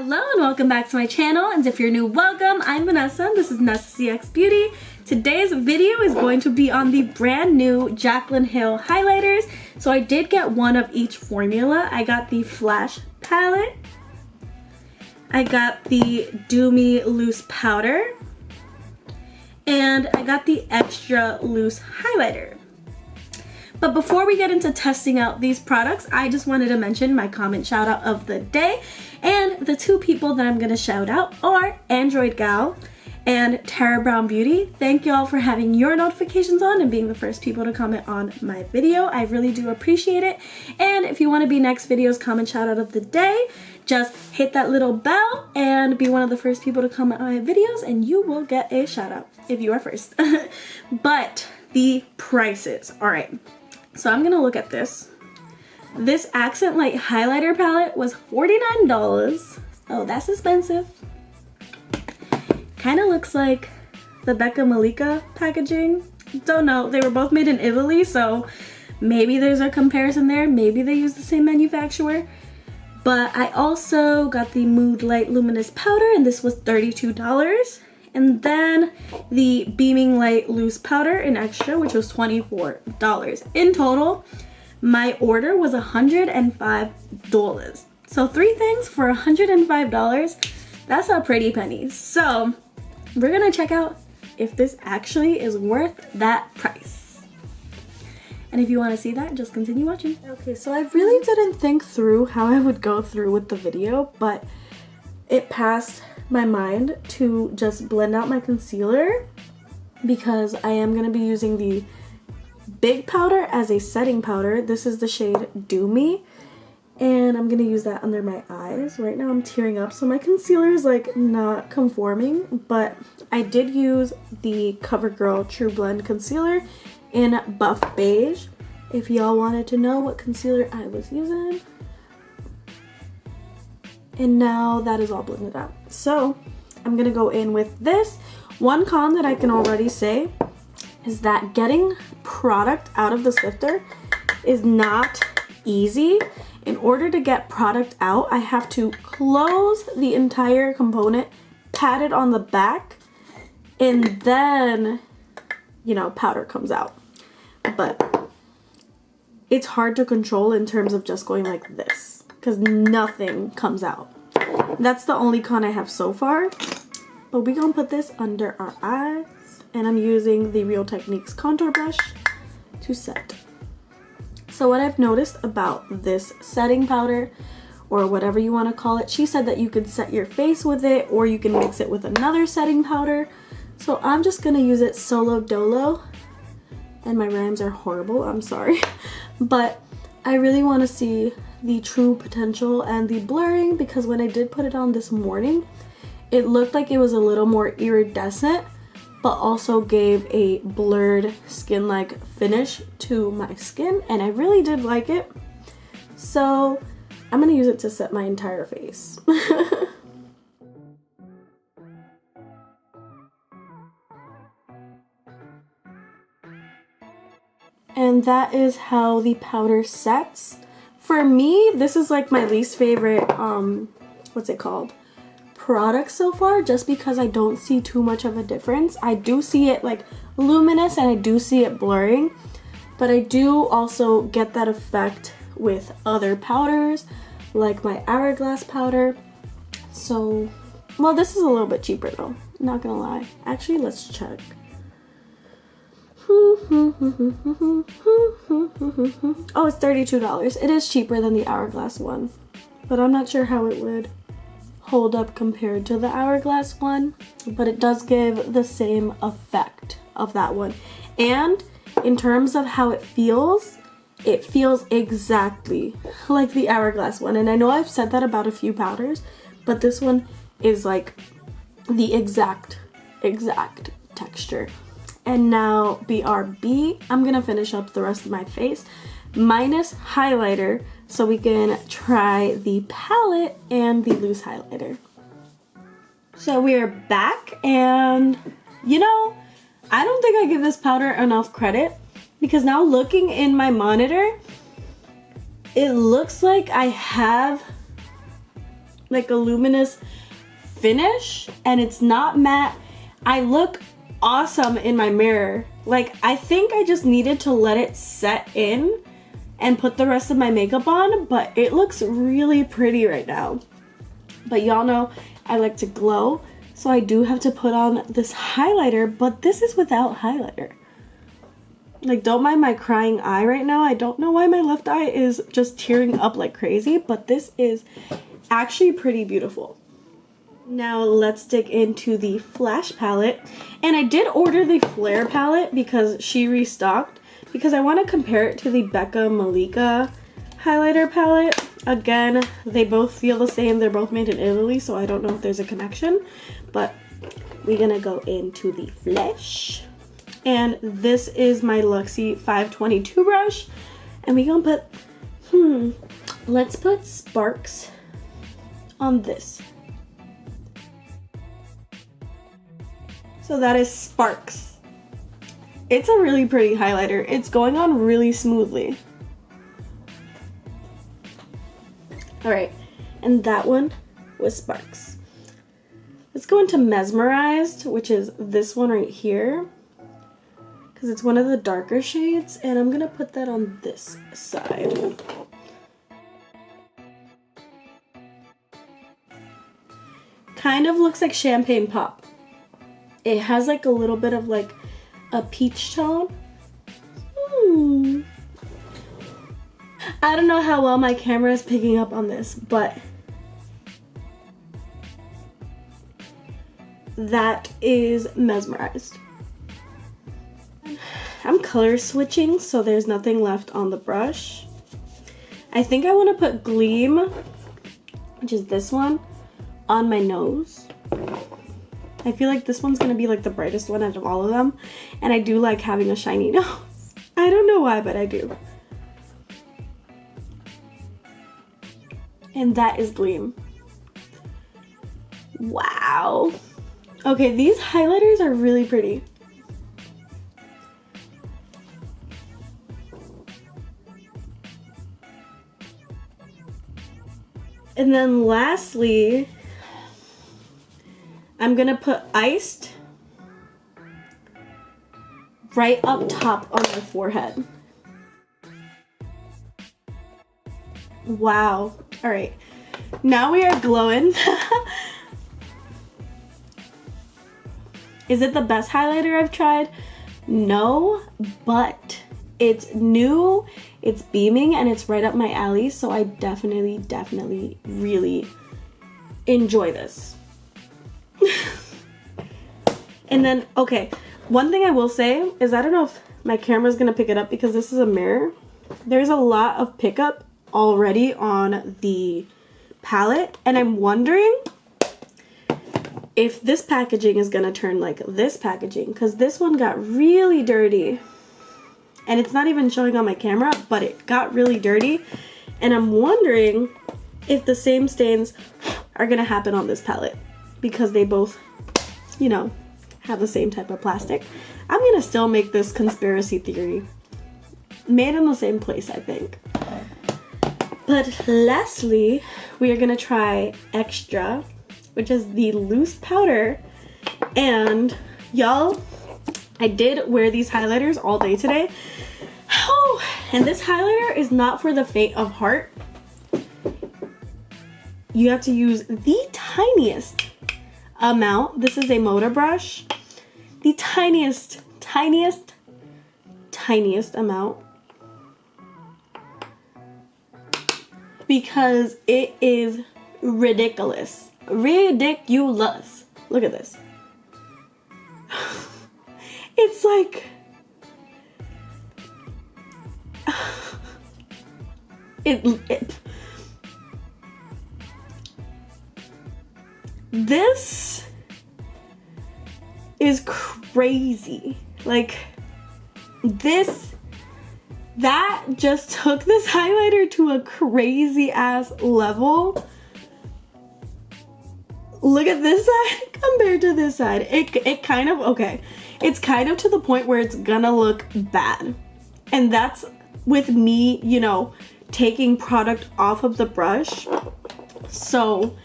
Hello and welcome back to my channel, and if you're new, welcome. I'm Vanessa and this is Nessa CX Beauty. Today's video is going to be on the brand new Jaclyn Hill highlighters. So I did get one of each formula. I got the Flash palette, I got the Do Me Loose powder, and I got the extra loose highlighter. But before we get into testing out these products, I just wanted to mention my comment shout out of the day. And the two people that I'm gonna shout out are Android Gal and Tara Brown Beauty. Thank y'all for having your notifications on and being the first people to comment on my video. I really do appreciate it. And if you wanna be next video's comment shout out of the day, just hit that little bell and be one of the first people to comment on my videos and you will get a shout out if you are first. But the prices, all right. So I'm gonna look at this. This Accent Light highlighter palette was $49. Oh, that's expensive. Kind of looks like the Becca Malika packaging. Don't know, they were both made in Italy, so maybe there's a comparison there. Maybe they use the same manufacturer. But I also got the Mood Light Luminous powder, and this was $32. And then the Beaming Light Loose powder in extra, which was $24. In total, my order was $105. So 3 things for $105. That's a pretty penny. So we're gonna check out if this actually is worth that price. And if you wanna see that, just continue watching. Okay, so I really didn't think through how I would go through with the video, but it passed my mind to just blend out my concealer because I am going to be using the big powder as a setting powder. This is the shade Do Me, and I'm going to use that under my eyes. Right now I'm tearing up, so my concealer is like not conforming, but I did use the CoverGirl True Blend concealer in Buff Beige. If y'all wanted to know what concealer I was using. And now that is all blended out. So I'm gonna go in with this. One con that I can already say is that getting product out of the sifter is not easy. In order to get product out, I have to close the entire component, pat it on the back, and then, you know, powder comes out. But it's hard to control in terms of just going like this, because nothing comes out. That's the only con I have so far. But we're gonna put this under our eyes, and I'm using the Real Techniques contour brush to set. So what I've noticed about this setting powder, or whatever you want to call it, she said that you could set your face with it, or you can mix it with another setting powder. So I'm just gonna use it solo dolo, and my rhymes are horrible, I'm sorry. But I really want to see the true potential and the blurring, because when I did put it on this morning, it looked like it was a little more iridescent, but also gave a blurred skin-like finish to my skin, and I really did like it. So I'm gonna use it to set my entire face. And that is how the powder sets. For me, this is like my least favorite, what's it called? Product so far, just because I don't see too much of a difference. I do see it like luminous and I do see it blurring, but I do also get that effect with other powders, like my Hourglass powder. So, well, this is a little bit cheaper though, not gonna lie. Actually, let's check. Oh, it's $32. It is cheaper than the Hourglass one, but I'm not sure how it would hold up compared to the Hourglass one, but it does give the same effect of that one. And in terms of how it feels exactly like the Hourglass one. And I know I've said that about a few powders, but this one is like the exact texture. And now BRB, I'm gonna finish up the rest of my face minus highlighter so we can try the palette and the loose highlighter. So we're back, and you know, I don't think I give this powder enough credit, because now looking in my monitor, it looks like I have like a luminous finish, and it's not matte. I look awesome in my mirror. Like, I think I just needed to let it set in and put the rest of my makeup on, but it looks really pretty right now. But y'all know I like to glow, so I do have to put on this highlighter, but this is without highlighter. Like, don't mind my crying eye right now. I don't know why my left eye is just tearing up like crazy, but this is actually pretty beautiful. Now let's dig into the Flash palette. And I did order the Flare palette because she restocked, because I want to compare it to the Becca Malika highlighter palette. Again, they both feel the same. They're both made in Italy, so I don't know if there's a connection. But we're gonna go into the Flash. And this is my Luxie 522 brush. And we're gonna put, let's put sparks on this. So that is Sparks. It's a really pretty highlighter. It's going on really smoothly. All right, and that one was Sparks. Let's go into Mesmerized, which is this one right here, because it's one of the darker shades, and I'm gonna put that on this side. Kind of looks like Champagne Pop. It has like a little bit of like a peach tone. I don't know how well my camera is picking up on this, but that is Mesmerized. I'm color switching, so there's nothing left on the brush. I think I want to put Gleam, which is this one, on my nose. I feel like this one's gonna be like the brightest one out of all of them, and I do like having a shiny nose. I don't know why, but I do. And that is Gleam. Wow. Okay, these highlighters are really pretty. And then lastly, I'm gonna put Iced right up top on my forehead. Wow. All right, now we are glowing. Is it the best highlighter I've tried? No, but it's new, it's beaming, and it's right up my alley, so I definitely really enjoy this. And then, okay, one thing I will say is, I don't know if my camera's gonna pick it up because this is a mirror. There's a lot of pickup already on the palette, and I'm wondering if this packaging is gonna turn like this packaging, because this one got really dirty, and it's not even showing on my camera, but it got really dirty, and I'm wondering if the same stains are gonna happen on this palette, because they both, you know, have the same type of plastic. I'm gonna still make this conspiracy theory. Made in the same place, I think. But lastly, we are gonna try Extra, which is the loose powder. And y'all, I did wear these highlighters all day today. Oh, and this highlighter is not for the faint of heart. You have to use the tiniest amount. This is a motor brush. The tiniest amount. Because it is ridiculous. Ridiculous. Look at this. It's like... This is crazy. Like, that just took this highlighter to a crazy ass level. Look at this side compared to this side. It kind of, okay, it's kind of to the point where it's gonna look bad. And that's with me, you know, taking product off of the brush. So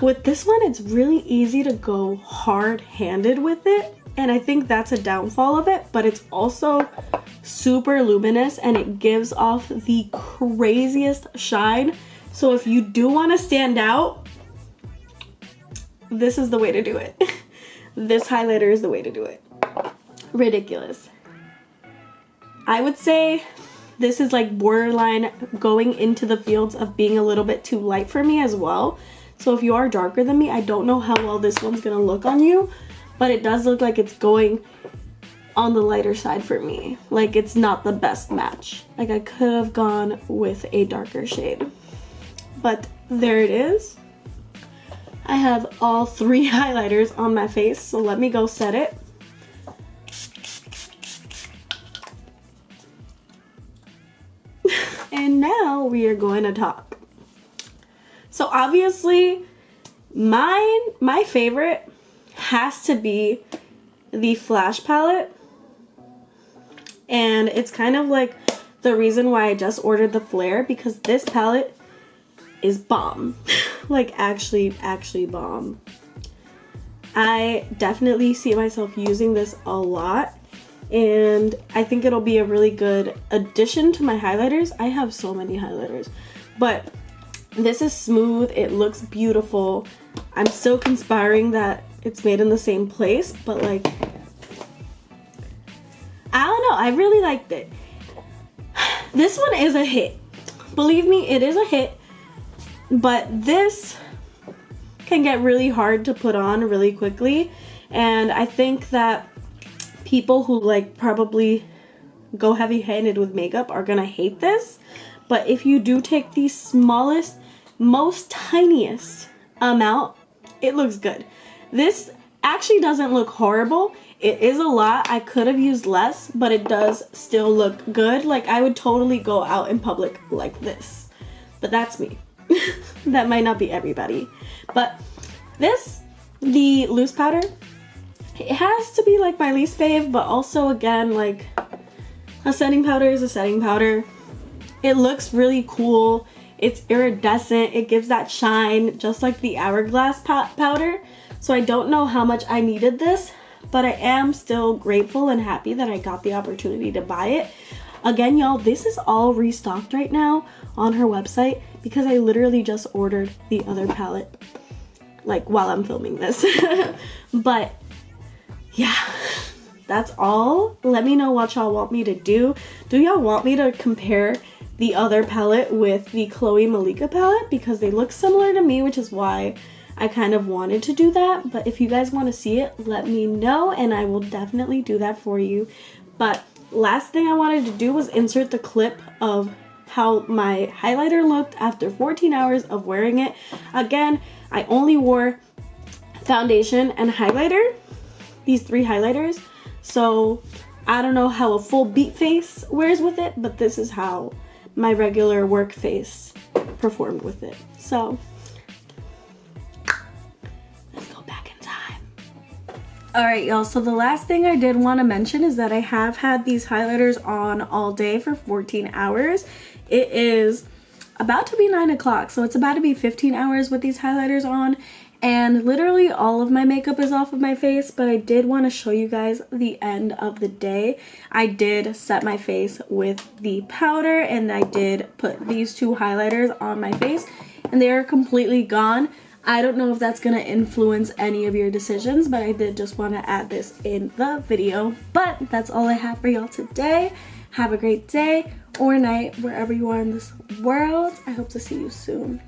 with this one, it's really easy to go hard-handed with it. And I think that's a downfall of it, but it's also super luminous and it gives off the craziest shine. So if you do want to stand out, this is the way to do it. This highlighter is the way to do it. Ridiculous. I would say this is like borderline going into the fields of being a little bit too light for me as well. So if you are darker than me, I don't know how well this one's gonna look on you, but it does look like it's going on the lighter side for me. Like it's not the best match. Like I could have gone with a darker shade, but there it is. I have all 3 highlighters on my face, so let me go set it. And now we are going to talk. So obviously my favorite has to be the Flash palette, and it's kind of like the reason why I just ordered the Flare, because this palette is bomb. Like actually bomb. I definitely see myself using this a lot, and I think it'll be a really good addition to my highlighters. I have so many highlighters, but this is smooth, it looks beautiful. I'm still conspiring that it's made in the same place, but like, I don't know, I really liked it. This one is a hit. Believe me, it is a hit, but this can get really hard to put on really quickly. And I think that people who like probably go heavy-handed with makeup are gonna hate this. But if you do take the smallest, most tiniest amount, it looks good. This actually doesn't look horrible. It is a lot. I could have used less, but it does still look good. Like I would totally go out in public like this, but that's me. That might not be everybody. But this, the loose powder, it has to be like my least fave, but also again, like a setting powder is a setting powder. It looks really cool. It's iridescent. It gives that shine just like the Hourglass powder. So I don't know how much I needed this, but I am still grateful and happy that I got the opportunity to buy it. Again, y'all, this is all restocked right now on her website because I literally just ordered the other palette like while I'm filming this. But yeah, that's all. Let me know what y'all want me to do. Do y'all want me to compare the other palette with the Chloe Malika palette? Because they look similar to me, which is why I kind of wanted to do that. But if you guys want to see it, let me know and I will definitely do that for you. But last thing I wanted to do was insert the clip of how my highlighter looked after 14 hours of wearing it. Again, I only wore foundation and highlighter, these 3 highlighters. So I don't know how a full beat face wears with it, but this is how my regular work face performed with it. So let's go back in time. All right, y'all, so the last thing I did want to mention is that I have had these highlighters on all day for 14 hours. It is about to be 9 o'clock, so it's about to be 15 hours with these highlighters on, and literally all of my makeup is off of my face, but I did want to show you guys the end of the day. I did set my face with the powder, and I did put these 2 highlighters on my face, and they are completely gone. I don't know if that's going to influence any of your decisions, but I did just want to add this in the video. But that's all I have for y'all today. Have a great day or night wherever you are in this world. I hope to see you soon.